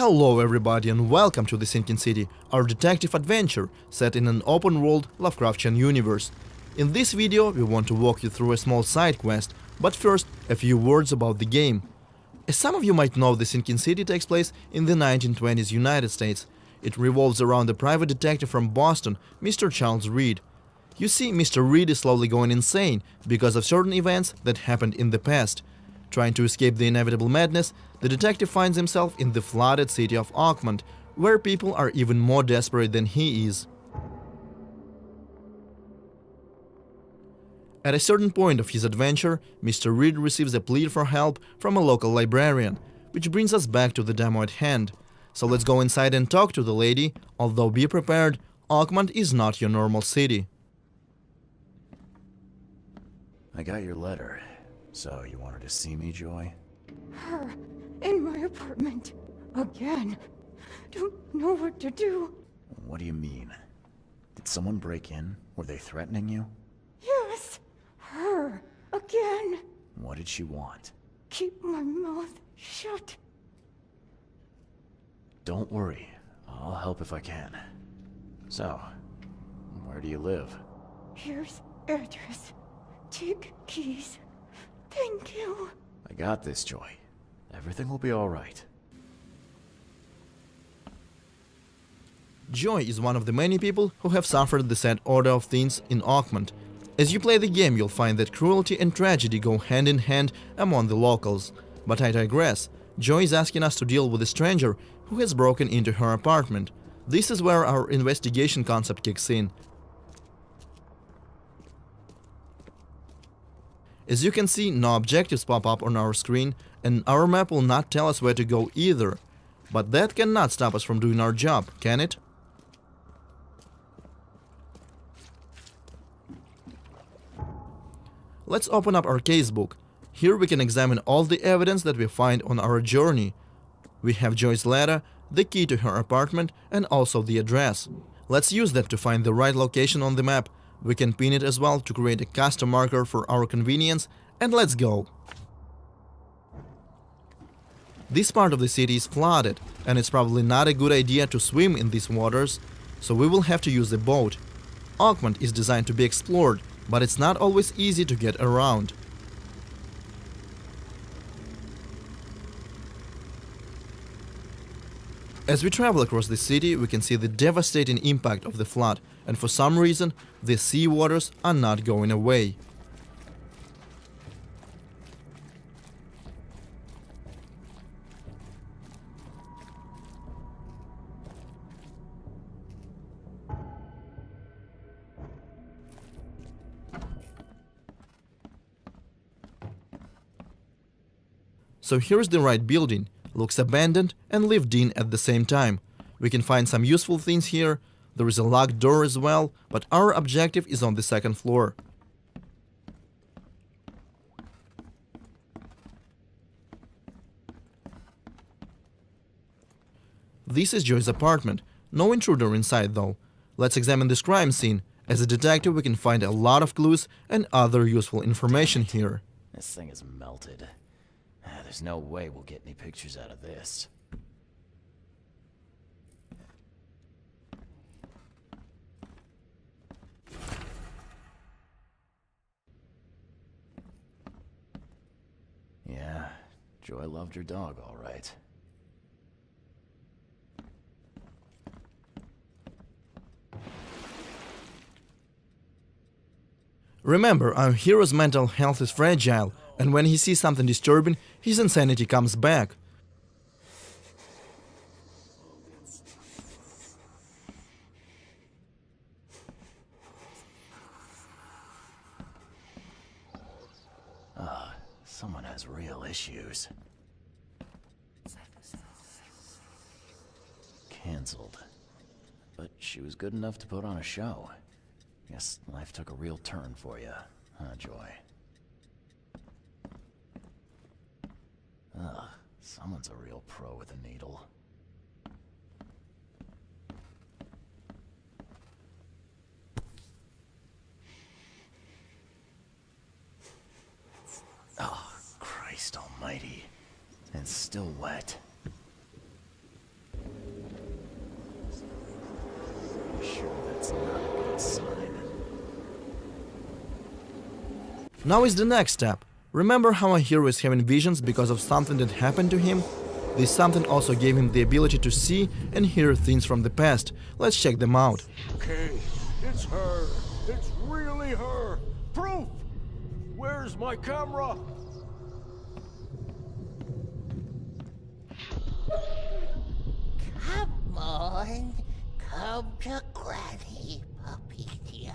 Hello everybody and welcome to The Sinking City, our detective adventure set in an open-world Lovecraftian universe. In this video we want to walk you through a small side quest, but first a few words about the game. As some of you might know, The Sinking City takes place in the 1920s United States. It revolves around a private detective from Boston, Mr. Charles Reed. You see, Mr. Reed is slowly going insane because of certain events that happened in the past. Trying to escape the inevitable madness, the detective finds himself in the flooded city of Oakmont, where people are even more desperate than he is. At a certain point of his adventure, Mr. Reed receives a plea for help from a local librarian, which brings us back to the demo at hand. So let's go inside and talk to the lady, although be prepared, Oakmont is not your normal city. I got your letter. So, you wanted to see me, Joy? Her in my apartment. Again. Don't know what to do. What do you mean? Did someone break in? Were they threatening you? Yes. Her. Again. What did she want? Keep my mouth shut. Don't worry. I'll help if I can. So, where do you live? Here's address. Take keys. Thank you. I got this, Joy. Everything will be alright. Joy is one of the many people who have suffered the sad order of things in Oakmont. As you play the game, you'll find that cruelty and tragedy go hand in hand among the locals. But I digress. Joy is asking us to deal with a stranger who has broken into her apartment. This is where our investigation concept kicks in. As you can see, no objectives pop up on our screen, and our map will not tell us where to go either. But that cannot stop us from doing our job, can it? Let's open up our casebook. Here we can examine all the evidence that we find on our journey. We have Joy's letter, the key to her apartment, and also the address. Let's use that to find the right location on the map. We can pin it as well to create a custom marker for our convenience, and let's go! This part of the city is flooded, and it's probably not a good idea to swim in these waters, so we will have to use a boat. Oakmont is designed to be explored, but it's not always easy to get around. As we travel across the city, we can see the devastating impact of the flood, and for some reason, the sea waters are not going away. So here's the right building. Looks abandoned and lived in at the same time. We can find some useful things here. There is a locked door as well, but our objective is on the second floor. This is Joy's apartment. No intruder inside though. Let's examine this crime scene. As a detective, we can find a lot of clues and other useful information here. This thing is melted. There's no way we'll get any pictures out of this. Yeah, Joy loved her dog, all right. Remember, our hero's mental health is fragile, and when he sees something disturbing, his insanity comes back. Someone has real issues. Cancelled. But she was good enough to put on a show. Guess life took a real turn for you, huh, Joy? Ugh, someone's a real pro with a needle. Oh, Christ almighty. It's still wet. Now is the next step. Remember how our hero is having visions because of something that happened to him? This something also gave him the ability to see and hear things from the past. Let's check them out. Okay, it's her. It's really her. Proof! Where's my camera? Come on, come to Granny, puppy dear.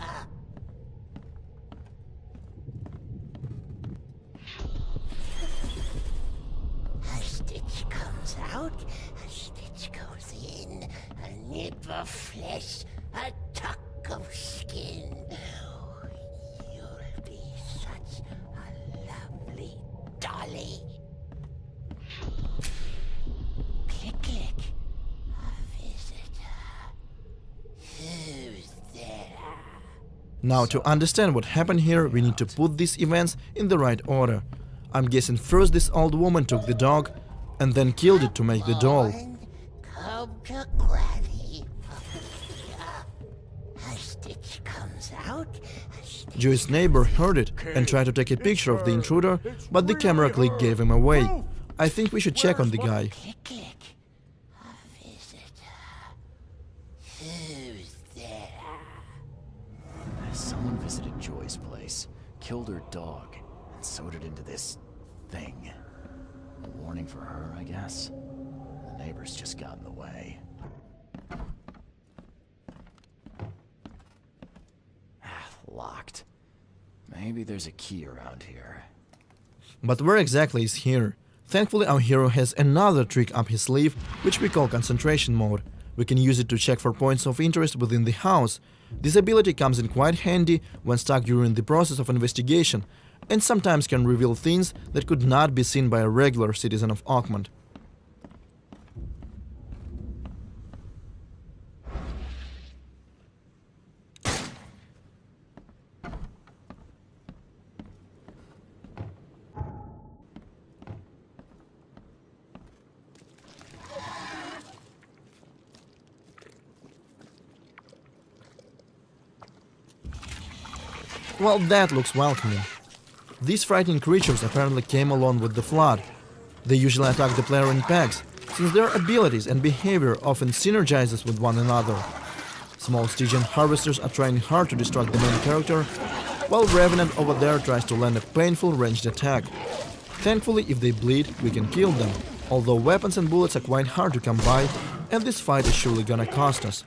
A stitch comes out, a stitch goes in, a nip of flesh, a tuck of skin. You'll be such a lovely dolly. Click, click. A visitor. Who's there? Now to understand what happened here, we need to put these events in the right order. I'm guessing first this old woman took the dog and then killed it to make the doll. Come to Granny, puppy dear. A stitch comes out, a stitch Joey's neighbor heard it and tried to take a picture of the intruder, but the camera click gave him away. I think we should check on the guy. click, click. A visitor. Who's there? Someone visited Joy's place, killed her dog, and sewed it into this thing. A warning for her, I guess. The neighbors just got in the way. Locked. Maybe there's a key around here. But where exactly is here? Thankfully our hero has another trick up his sleeve, which we call concentration mode. We can use it to check for points of interest within the house. This ability comes in quite handy when stuck during the process of investigation, and sometimes can reveal things that could not be seen by a regular citizen of Oakmont. Well, that looks welcoming. These frightening creatures apparently came along with the flood. They usually attack the player in packs, since their abilities and behavior often synergizes with one another. Small Stygian harvesters are trying hard to distract the main character, while Revenant over there tries to land a painful ranged attack. Thankfully, if they bleed, we can kill them, although weapons and bullets are quite hard to come by, and this fight is surely gonna cost us.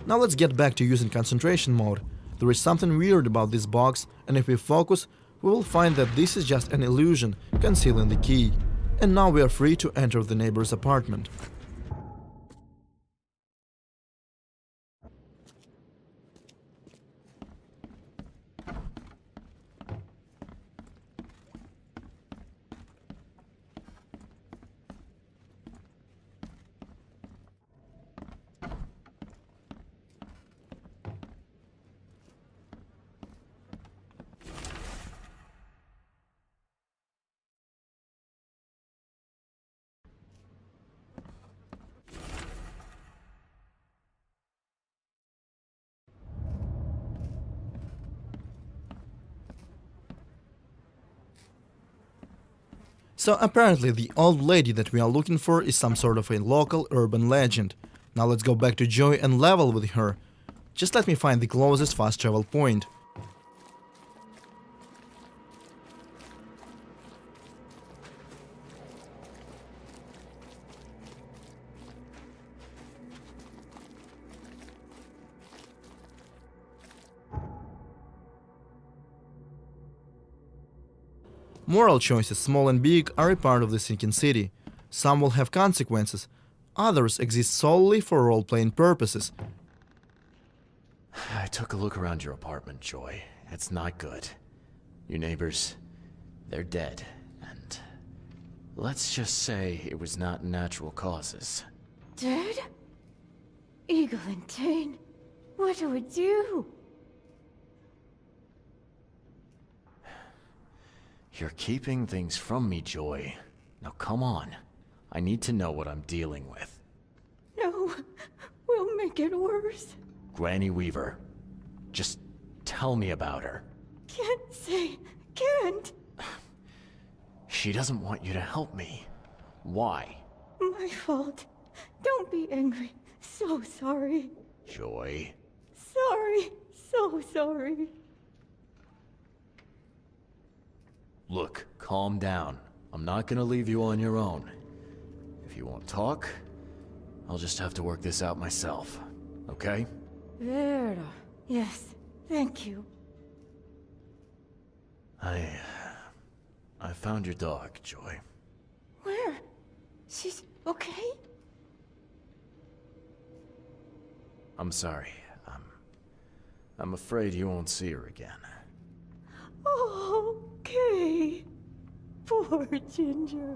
Now let's get back to using concentration mode. There is something weird about this box, and if we focus, we will find that this is just an illusion concealing the key. And now we are free to enter the neighbor's apartment. So apparently the old lady that we are looking for is some sort of a local urban legend. Now let's go back to Joy and level with her. Just let me find the closest fast travel point. Moral choices, small and big, are a part of the sinking city. Some will have consequences, others exist solely for role-playing purposes. I took a look around your apartment, Joy. It's not good. Your neighbors, they're dead, and let's just say it was not natural causes. Dead? Eagle and Tane, what do we do? You're keeping things from me, Joy. Now come on. I need to know what I'm dealing with. No, we'll make it worse. Granny Weaver. Just tell me about her. Can't say, can't. She doesn't want you to help me. Why? My fault. Don't be angry. So sorry. Joy. Sorry. So sorry. Look, calm down. I'm not gonna leave you on your own. If you won't talk, I'll just have to work this out myself. Okay? Vera. Yes, thank you. I found your dog, Joy. Where? She's okay? I'm sorry. I'm afraid you won't see her again. Okay. Poor Ginger.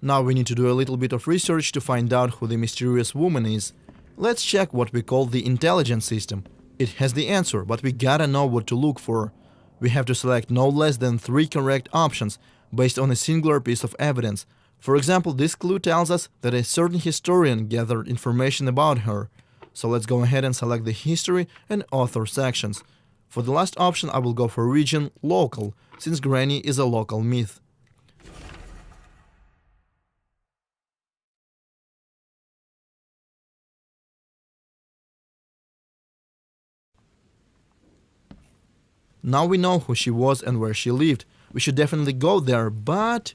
Now we need to do a little bit of research to find out who the mysterious woman is. Let's check what we call the intelligence system. It has the answer, but we gotta know what to look for. We have to select no less than 3 correct options based on a singular piece of evidence. For example, this clue tells us that a certain historian gathered information about her. So let's go ahead and select the history and author sections. For the last option I will go for region local, since Granny is a local myth. Now we know who she was and where she lived. We should definitely go there, but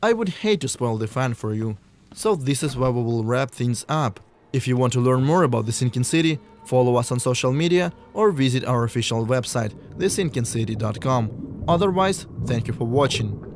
I would hate to spoil the fun for you. So this is where we will wrap things up. If you want to learn more about the Sinking City, follow us on social media or visit our official website, thesinkincity.com. Otherwise, thank you for watching.